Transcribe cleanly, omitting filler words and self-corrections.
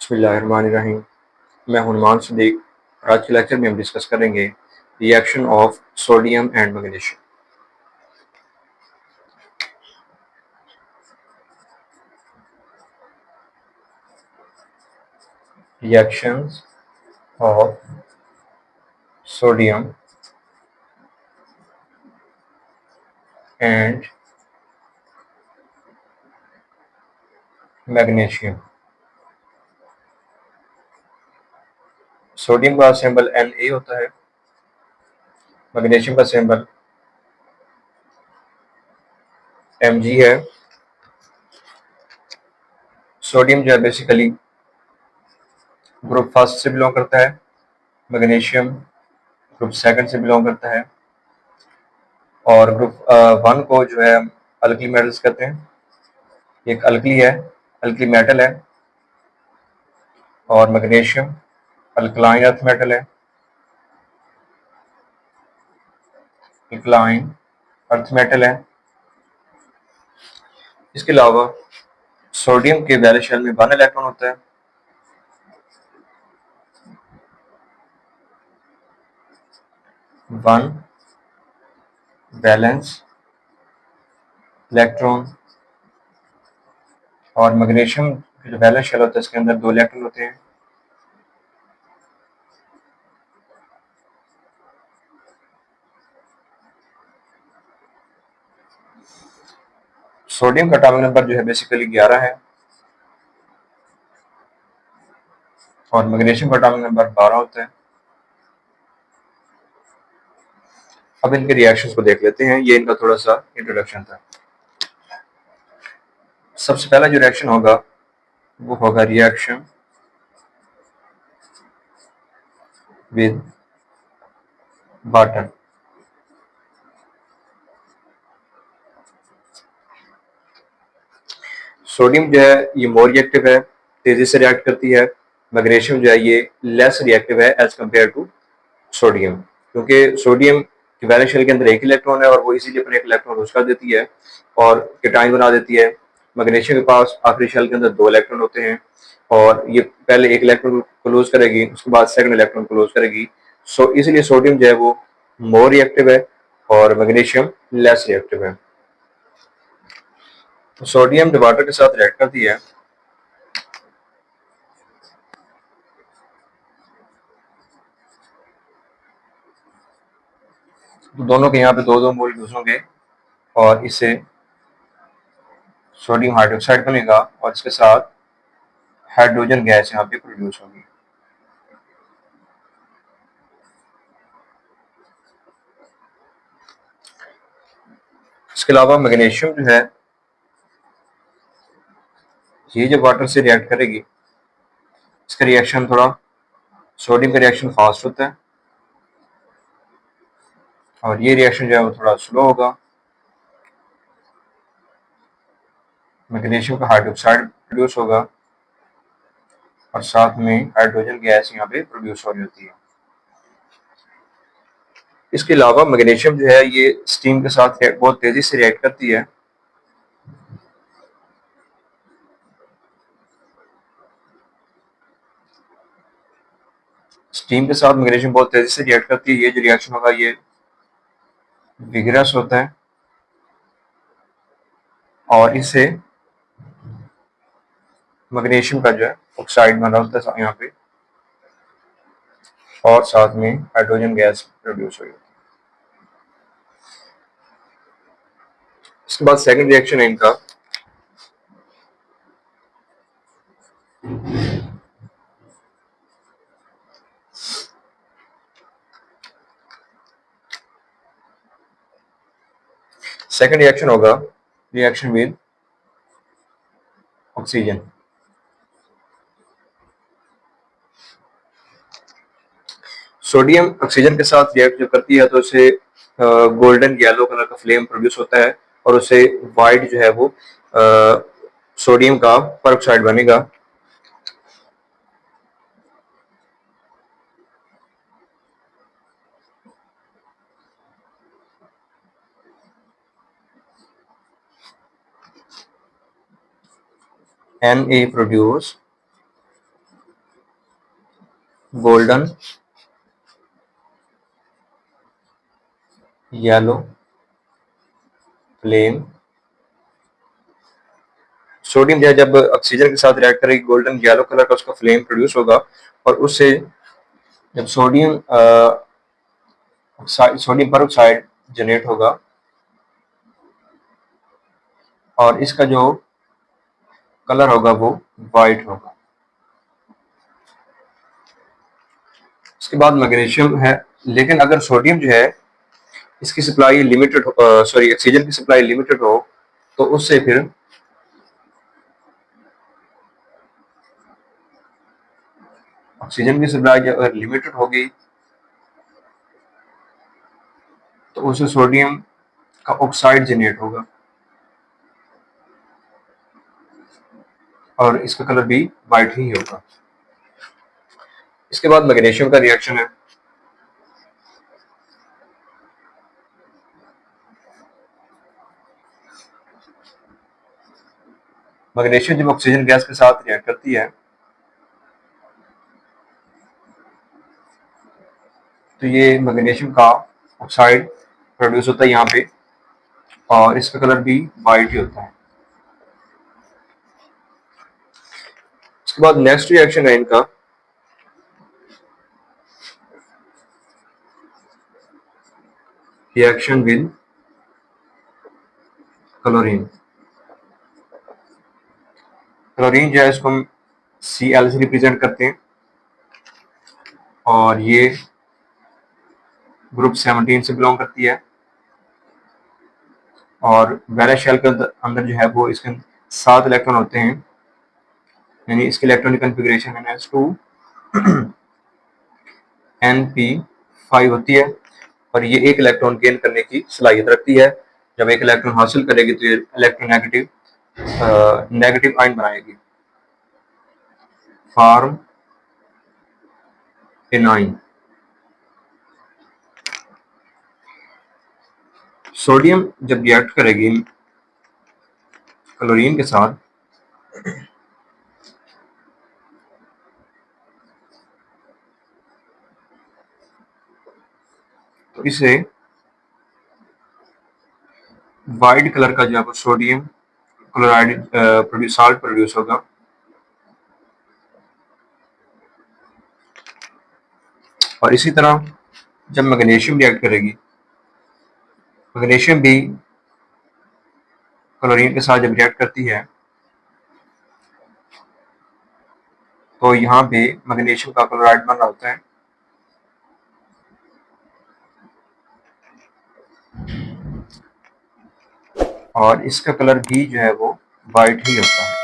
बिस्मिल्लाहिर्रहमानिर्रहीम। मैं हूं नुमान सिद्दीक और आज के लेक्चर में हम डिस्कस करेंगे reaction of sodium and magnesium. Reactions of sodium and magnesium. Sodium का सिंबल Na होता है, मैग्नीशियम का सिंबल Mg है। सोडियम जो है बेसिकली ग्रुप फर्स्ट से बिलोंग करता है, मैग्नीशियम ग्रुप सेकंड से बिलोंग करता है और ग्रुप वन को जो है अल्कली मेटल्स कहते हैं। एक अल्कली है, अल्कली मेटल है, और मैग्नीशियम अल्कलाइन अर्थ मेटल है, अल्कलाइन अर्थ मेटल है। इसके अलावा सोडियम के वैलेंस शेल में 1 इलेक्ट्रॉन होता है, वन वैलेंस इलेक्ट्रॉन। और मैग्नीशियम जो वैलेंस शेल होता है इसके अंदर 2 इलेक्ट्रॉन होते हैं। सोडियम का एटॉमिक नंबर जो है बेसिकली 11 है और मैग्नीशियम का एटॉमिक नंबर 12 होता है। अब इनके रिएक्शंस को देख लेते हैं, ये इनका थोड़ा सा इंट्रोडक्शन था। सबसे पहला जो रिएक्शन होगा वो होगा रिएक्शन विद वाटर। सोडियम जो है ये मोर रिएक्टिव है, तेजी से रिएक्ट करती है। मैग्नीशियम जो है ये लेस रिएक्टिव है एज कम्पेयर टू सोडियम, क्योंकि सोडियम की वैलेंस शेल के अंदर एक इलेक्ट्रॉन है और वो इसीलिए अपने एक इलेक्ट्रॉन लूज कर देती है और केटाइन बना देती है। मैग्नीशियम के पास आखिरी शेल के अंदर 2 इलेक्ट्रॉन होते हैं और ये पहले एक इलेक्ट्रॉन को लूज करेगी, उसके बाद सेकंड इलेक्ट्रॉन को लूज करेगी। सो इसलिए सोडियम जो है वो मोर रिएक्टिव है और मैग्नीशियम लेस रिएक्टिव है। तो सोडियम जब वाटर के साथ रिएक्ट करती है तो दोनों के यहाँ पे 2-2 मोल होंगे और इससे सोडियम हाइड्रोक्साइड बनेगा और इसके साथ हाइड्रोजन गैस यहाँ पे प्रोड्यूस होगी। इसके अलावा मैग्नीशियम जो है ये जब वाटर से रिएक्ट करेगी इसका रिएक्शन थोड़ा सोडियम का रिएक्शन फास्ट होता है और ये रिएक्शन जो है वो थोड़ा स्लो होगा। मैग्नीशियम का हाइड्रोक्साइड प्रोड्यूस होगा और साथ में हाइड्रोजन गैस यहाँ पे प्रोड्यूस हो रही होती है। इसके अलावा मैग्नीशियम जो है ये स्टीम के साथ बहुत तेजी से रिएक्ट करती है। स्टीम के साथ मैग्नीशियम बहुत तेजी से रिएक्ट करती है। ये जो रिएक्शन होगा ये विगरस होता है और इससे मैग्नीशियम का जो है ऑक्साइड बना होता है यहाँ पे और साथ में हाइड्रोजन गैस प्रोड्यूस होगी। इसके बाद सेकंड रिएक्शन है इनका सेकंड रिएक्शन होगा reaction with oxygen. Sodium oxygen के साथ रिएक्ट जो करती है तो उससे गोल्डन येलो कलर का फ्लेम प्रोड्यूस होता है और उससे वाइट जो है वो सोडियम का परऑक्साइड बनेगा। Na produce golden yellow flame. Sodium जो है जब ऑक्सीजन के साथ रिएक्ट करेगी गोल्डन येलो कलर का उसका फ्लेम प्रोड्यूस होगा और उससे जब सोडियम पर ऑक्साइड जनरेट होगा और इसका जो कलर होगा वो वाइट होगा। उसके बाद मैग्नीशियम है, लेकिन अगर सोडियम जो है इसकी सप्लाई लिमिटेड ऑक्सीजन की सप्लाई लिमिटेड हो तो उससे फिर ऑक्सीजन की सप्लाई अगर लिमिटेड होगी तो उससे सोडियम का ऑक्साइड जनरेट होगा और इसका कलर भी वाइट ही होगा। इसके बाद मैग्नीशियम का रिएक्शन है। मैग्नीशियम जब ऑक्सीजन गैस के साथ रिएक्ट करती है तो ये मैग्नीशियम का ऑक्साइड प्रोड्यूस होता है यहाँ पे और इसका कलर भी वाइट ही होता है। उसके बाद नेक्स्ट रिएक्शन है इनका रिएक्शन विद क्लोरीन। क्लोरीन जो है इसको हम Cl से रिप्रेजेंट करते हैं और ये ग्रुप 17 से बिलोंग करती है और वैलेंस शेल के अंदर जो है वो इसके 7 इलेक्ट्रॉन होते हैं, यानी इसकी इलेक्ट्रॉनिक कॉन्फ़िगरेशन NH2 Np5 होती है और ये एक इलेक्ट्रॉन गेन करने की सलाहियत रखती है। जब एक इलेक्ट्रॉन हासिल करेगी तो ये इलेक्ट्रोनेगेटिव नेगेटिव आयन बनाएगी, फॉर्म एनाइन। सोडियम जब रिएक्ट करेगी क्लोरीन के साथ तो इसे वाइट कलर का जो है सोडियम क्लोराइड साल्ट प्रोड्यूस होगा और इसी तरह जब मैग्नीशियम रिएक्ट करेगी, मैग्नीशियम भी क्लोरीन के साथ जब रिएक्ट करती है तो यहाँ पे मैग्नीशियम का क्लोराइड बन रहा होता है और इसका कलर भी जो है वो वाइट ही होता है।